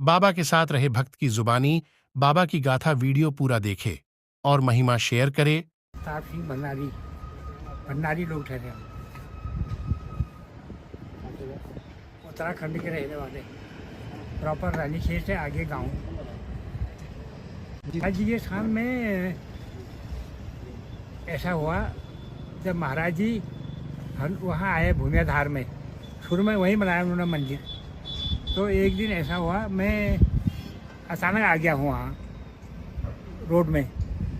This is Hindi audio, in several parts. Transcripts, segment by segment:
बाबा के साथ रहे भक्त की जुबानी बाबा की गाथा वीडियो पूरा देखे और महिमा शेयर करे। प्रताप सिंह भंडारी, भंडारी लोग ठहरे हम, उत्तराखंड के रहने वाले, प्रॉपर रानीखेत से आगे गांव। आज ये शाम में ऐसा हुआ जब महाराज जी हम वहाँ आए भूमियाधार में, शुरू में वहीं बनाया उन्होंने मंदिर। तो एक दिन ऐसा हुआ मैं अचानक आ गया हूँ वहाँ रोड में।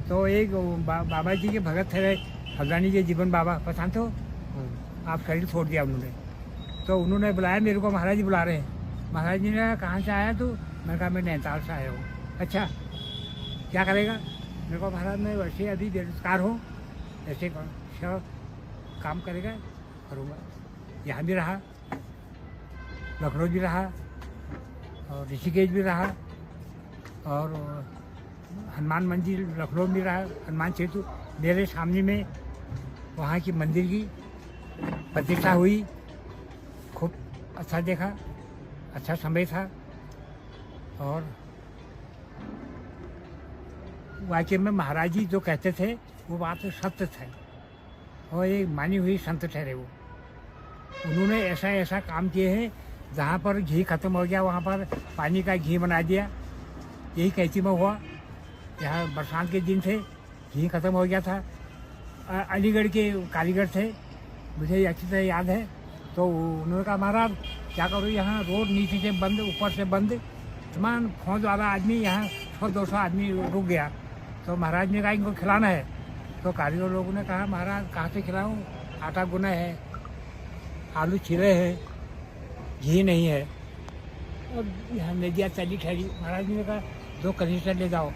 तो एक बाबा जी के भगत थे हल्द्वानी के जीवन बाबा, पहचान तो आप शरीर छोड़ दिया उन्होंने। तो उन्होंने बुलाया मेरे को, महाराज जी बुला रहे हैं। महाराज जी ने कहा कहाँ से आया तू? मैंने कहा मैं नैनीताल से आया हूँ। अच्छा क्या करेगा? मेरे को महाराज मैं वैसे अभी बेरोजगार हूँ, ऐसे काम करेगा करूँगा। यहाँ भी रहा, लखनऊ भी रहा और ऋषिकेश भी रहा और हनुमान मंदिर लखनऊ में रहा, हनुमान सेतु मेरे सामने में वहाँ की मंदिर की प्रतिष्ठा हुई। खूब अच्छा देखा, अच्छा समय था और वाकई में महाराज जी जो कहते थे वो बात सत्य थे और ये मानी हुई संत ठहरे वो। उन्होंने ऐसा ऐसा काम किए हैं जहाँ पर घी खत्म हो गया वहाँ पर पानी का घी बना दिया। यही कैंची में हुआ, यहाँ बरसात के दिन थे, घी खत्म हो गया था। अलीगढ़ के कारीगर थे, मुझे अच्छी तरह याद है। तो उन्होंने कहा महाराज क्या करो, यहाँ रोड नीचे से बंद ऊपर से बंद, तमाम फौज वाला आदमी यहाँ 100-200 आदमी रुक गया। तो महाराज ने कहा इनको खिलाना है। तो कारीगर लोगों ने कहा महाराज कहाँ से खिलाऊँ, आटा गुना है, आलू छिले हैं, घी नहीं है और यहाँ नदियाँ चली ठहरी। महाराज ने कहा 2 कनीस्टर ले जाओ,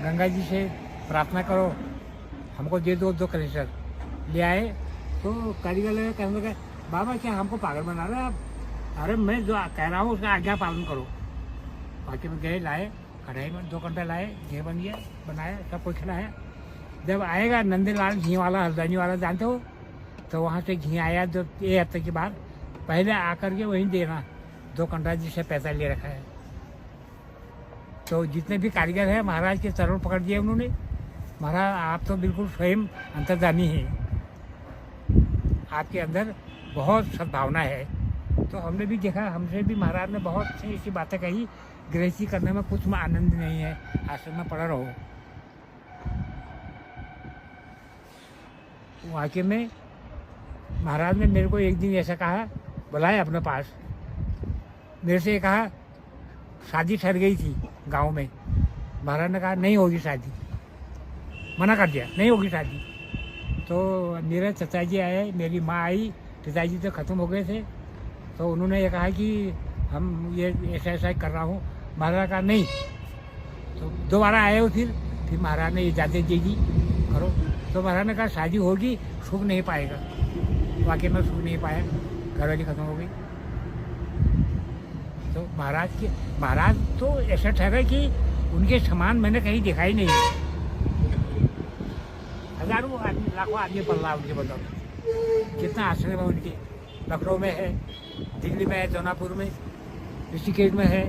गंगा जी से प्रार्थना करो, हमको दे दो 2 कनीस्टर। ले आए तो कारीगर लगे कहने लगा बाबा क्या हमको पागल बना रहे आप? अरे मैं जो कह रहा हूँ उसका आज्ञा पालन करो। बाकी में गए, लाए कढ़ाई में 2 घंटे लाए, घी बन गया, बनाया, सब कुछ खिलाया। जब आएगा नंदलाल घी वाला, हल्द्वानी वाला जानते हो, तो वहाँ से घी आया जो 1 हफ्ते के बाद, पहले आकर के वहीं देना 2 घंटा जिससे पैसा ले रखा है। तो जितने भी कारीगर हैं महाराज के चरण पकड़ दिए उन्होंने। महाराज आप तो बिल्कुल स्वयं अंतर्जामी हैं, आपके अंदर बहुत सद्भावना है। तो हमने भी देखा, हमसे भी महाराज ने बहुत सी ऐसी बातें कही, गृहस्थी करने में कुछ में आनंद नहीं है, आश्रम में पड़ा रहो। वाकई में महाराज ने मेरे को एक दिन ऐसा कहा, बुलाया अपने पास, मेरे से कहा शादी ठहर गई थी गांव में। महाराज ने कहा नहीं होगी शादी, मना कर दिया नहीं होगी शादी। तो मेरे चाचा जी आए, मेरी माँ आई, पिताजी तो ख़त्म हो गए थे। तो उन्होंने ये कहा कि हम ये ऐसा ऐसा कर रहा हूँ। महाराज ने कहा नहीं। तो दोबारा आए हो, फिर महाराज ने इजाज़त देगी करो। तो महाराज ने कहा शादी होगी, सुख नहीं पाएगा। वाकई में सुख नहीं पाया, घरवाली खत्म हो गई। तो महाराज तो ऐसा ठहरा कि उनके समान मैंने कहीं देखा ही नहीं। हजारों आदमी, लाखों आदमी पल रहा उनके बदौलत। कितना आश्रम है उनके, लखनऊ में है, दिल्ली में है, जौनापुर में, ऋषिकेश में है,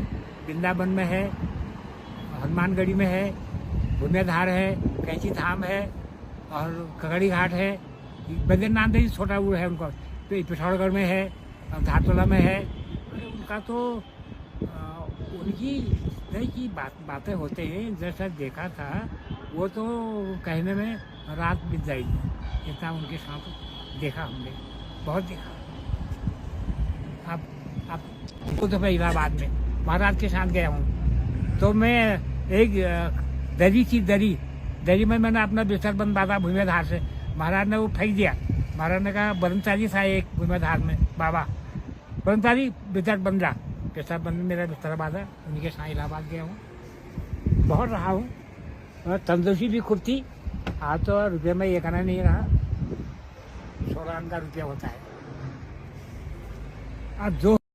वृंदावन में है, हनुमानगढ़ी में है, भूमियाधार है, कैंची धाम है और कगड़ी घाट है, बद्रीनाथ भी छोटा वो है उनका, तो पिथौरागढ़ में है, धारतोला में है। उनका तो उनकी तरह की बातें होते हैं, जैसा देखा था वो तो कहने में रात बीत जाएगी। इतना उनके साथ देखा हमने, बहुत देखा। अब खुद मैं इलाहाबाद में महाराज के साथ गया हूँ। तो मैं एक दरी थी, दरी में मैंने अपना बिस्तर बंद बांधा भूमियाधार से। महाराज ने वो फेंक दिया। महाराज ने कहा ब्रह्मचारी था एक भूमियाधार में बाबा, ब्रह्मचारी बिस्तर बंद रहा, बिस्तर बंद, मेरा बिस्तर बांधा, उनके साथ इलाहाबाद गया हूँ, बहुत रहा हूँ। और तंदुरुस्ती भी खूब थी। आज तो रुपये में 1 आना नहीं रहा, 16 आना रुपया होता है। अब जो